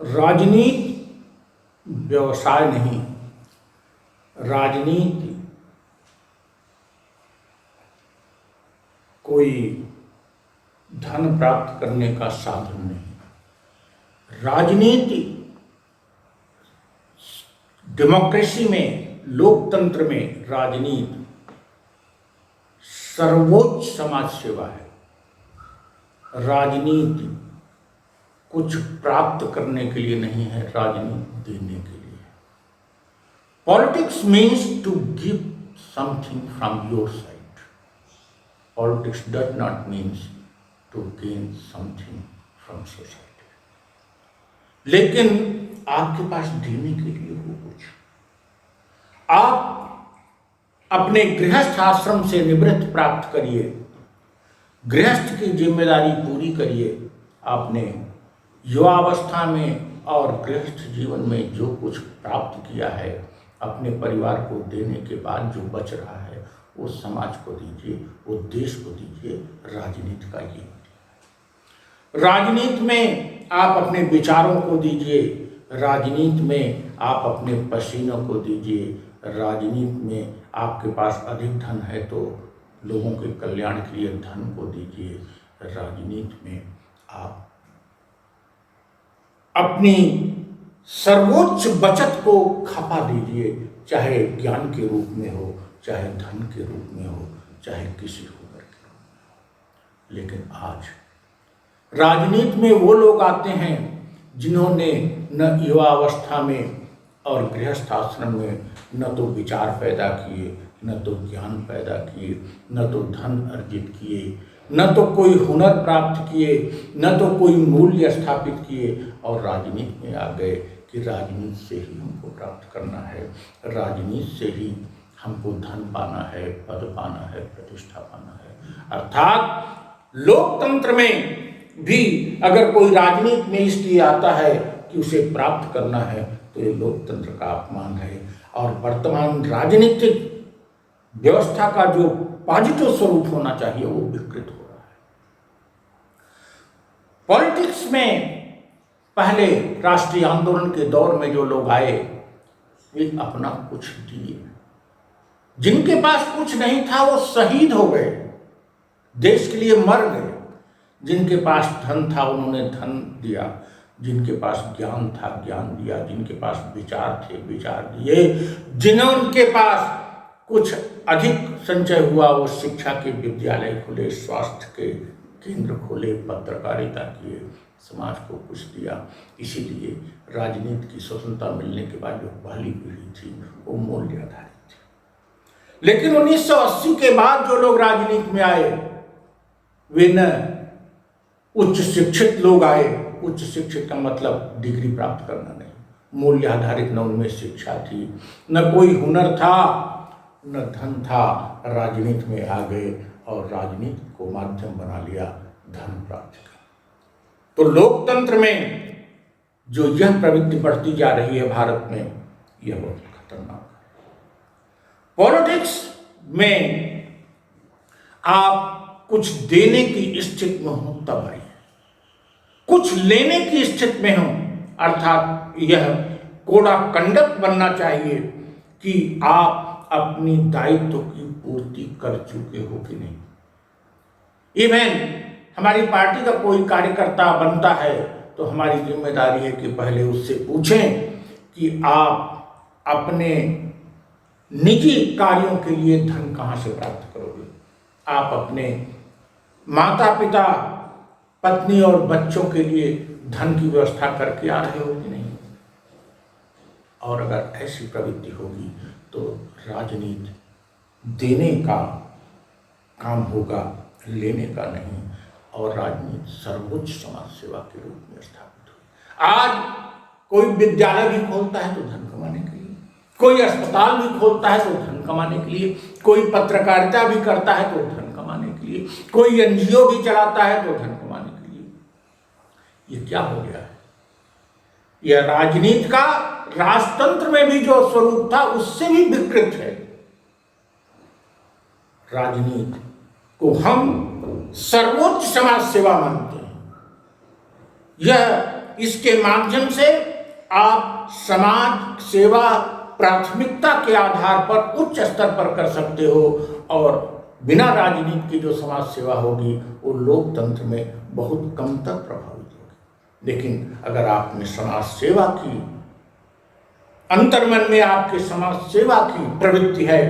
राजनीति व्यवसाय नहीं, राजनीति कोई धन प्राप्त करने का साधन नहीं। राजनीति डेमोक्रेसी में, लोकतंत्र में राजनीति सर्वोच्च समाज सेवा है। राजनीति कुछ प्राप्त करने के लिए नहीं है, राजनीति देने के लिए। Politics means to give something from your side. Politics does not means to gain something from society. लेकिन आपके पास देने के लिए हो कुछ। आप अपने गृहस्थ आश्रम से निवृत्ति प्राप्त करिए, गृहस्थ की जिम्मेदारी पूरी करिए। आपने युवावस्था में और गृहस्थ जीवन में जो कुछ प्राप्त किया है, अपने परिवार को देने के बाद जो बच रहा है वो समाज को दीजिए, वो देश को दीजिए। राजनीति का ये, राजनीति में आप अपने विचारों को दीजिए, राजनीति में आप अपने पसीनों को दीजिए, राजनीति में आपके पास अधिक धन है तो लोगों के कल्याण के लिए धन को दीजिए। राजनीति में आप अपनी सर्वोच्च बचत को खपा दीजिए, चाहे ज्ञान के रूप में हो, चाहे धन के रूप में हो, चाहे किसी हुनर के रूप में। लेकिन आज राजनीति में वो लोग आते हैं जिन्होंने न युवावस्था में और गृहस्थ आश्रम में न तो विचार पैदा किए, न तो ज्ञान पैदा किए, न तो धन अर्जित किए, न तो कोई हुनर प्राप्त किए, न तो कोई मूल्य स्थापित किए, और राजनीति में आ गए कि राजनीति से ही हमको प्राप्त करना है, राजनीति से ही हमको धन पाना है, पद पाना है, प्रतिष्ठा पाना है। अर्थात लोकतंत्र में भी अगर कोई राजनीति में इसलिए आता है कि उसे प्राप्त करना है तो ये लोकतंत्र का अपमान है। और वर्तमान राजनीतिक व्यवस्था का जो पॉजिटिव स्वरूप होना चाहिए वो विकृत हो रहा है। पॉलिटिक्स में पहले राष्ट्रीय आंदोलन के दौर में जो लोग आए वे अपना कुछ दिए, जिनके पास कुछ नहीं था वो शहीद हो गए, देश के लिए मर गए। जिनके पास धन था उन्होंने धन दिया, जिनके पास ज्ञान था ज्ञान दिया, जिनके पास विचार थे विचार दिए, जिनके पास कुछ अधिक संचय हुआ वो शिक्षा के विद्यालय खोले, स्वास्थ्य के केंद्र खोले, पत्रकारिता किए, समाज को कुछ दिया। इसीलिए राजनीति की स्वतंत्रता मिलने के बाद जो पहली पीढ़ी थी वो मूल्य आधारित थी। लेकिन 1980 के बाद जो लोग राजनीति में आए वे न उच्च शिक्षित लोग आए। उच्च शिक्षित का मतलब डिग्री प्राप्त करना नहीं, मूल्य आधारित न उनमें शिक्षा थी, न कोई हुनर था, न धन था। राजनीति में आ गए और राजनीति को माध्यम बना लिया धन प्राप्ति का। तो लोकतंत्र में जो यह प्रवृत्ति बढ़ती जा रही है भारत में, यह बहुत खतरनाक है। पॉलिटिक्स में आप कुछ देने की स्थिति में हो तब आइए, कुछ लेने की स्थिति में हो, अर्थात यह कोड ऑफ कंडक्ट बनना चाहिए कि आप अपनी दायित्व की पूर्ति कर चुके हो कि नहीं। इवन हमारी पार्टी का कोई कार्यकर्ता बनता है तो हमारी जिम्मेदारी है कि पहले उससे पूछें कि आप अपने निजी कार्यों के लिए धन कहाँ से प्राप्त करोगे। आप अपने माता पिता, पत्नी और बच्चों के लिए धन की व्यवस्था करके आ रहे हो कि नहीं। और अगर ऐसी प्रवृत्ति होगी तो राजनीति देने का काम होगा, लेने का नहीं। और राजनीति सर्वोच्च समाज सेवा के रूप में स्थापित हुई। आज कोई विद्यालय भी खोलता है तो धन कमाने के लिए, कोई अस्पताल भी खोलता है तो धन कमाने के लिए, कोई पत्रकारिता भी करता है तो धन कमाने के लिए, कोई एनजीओ भी चलाता है तो धन कमाने के लिए। ये क्या हो गया है? यह राजनीति का राजतंत्र में भी जो स्वरूप था उससे भी विकृत है। राजनीति को हम सर्वोच्च समाज सेवा मानते हैं। यह इसके माध्यम से आप समाज सेवा प्राथमिकता के आधार पर उच्च स्तर पर कर सकते हो, और बिना राजनीति की जो समाज सेवा होगी वो लोकतंत्र में बहुत कम तक प्रभावित होगी। लेकिन अगर आपने समाज सेवा की, अंतर्मन में आपके समाज सेवा की प्रवृत्ति है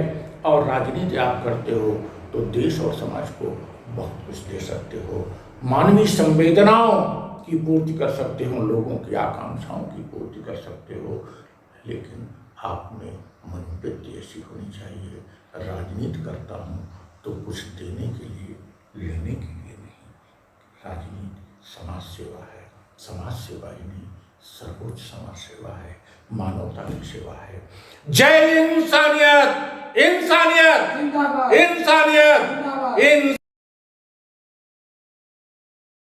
और राजनीति आप करते हो, तो देश और समाज को बहुत कुछ दे सकते हो। मानवीय संवेदनाओं की पूर्ति कर सकते हो, लोगों की आकांक्षाओं की पूर्ति कर सकते हो। लेकिन आप में मनोवृत्ति ऐसी होनी चाहिए, राजनीति करता हूँ तो कुछ देने के लिए, लेने के लिए नहीं। राजनीति समाज सेवा है, समाज सेवा ही नहीं, सर्वोच्च समाज सेवा है, मानवता की सेवा है। जय इंसानियत, इंसानियत, इंसानियत,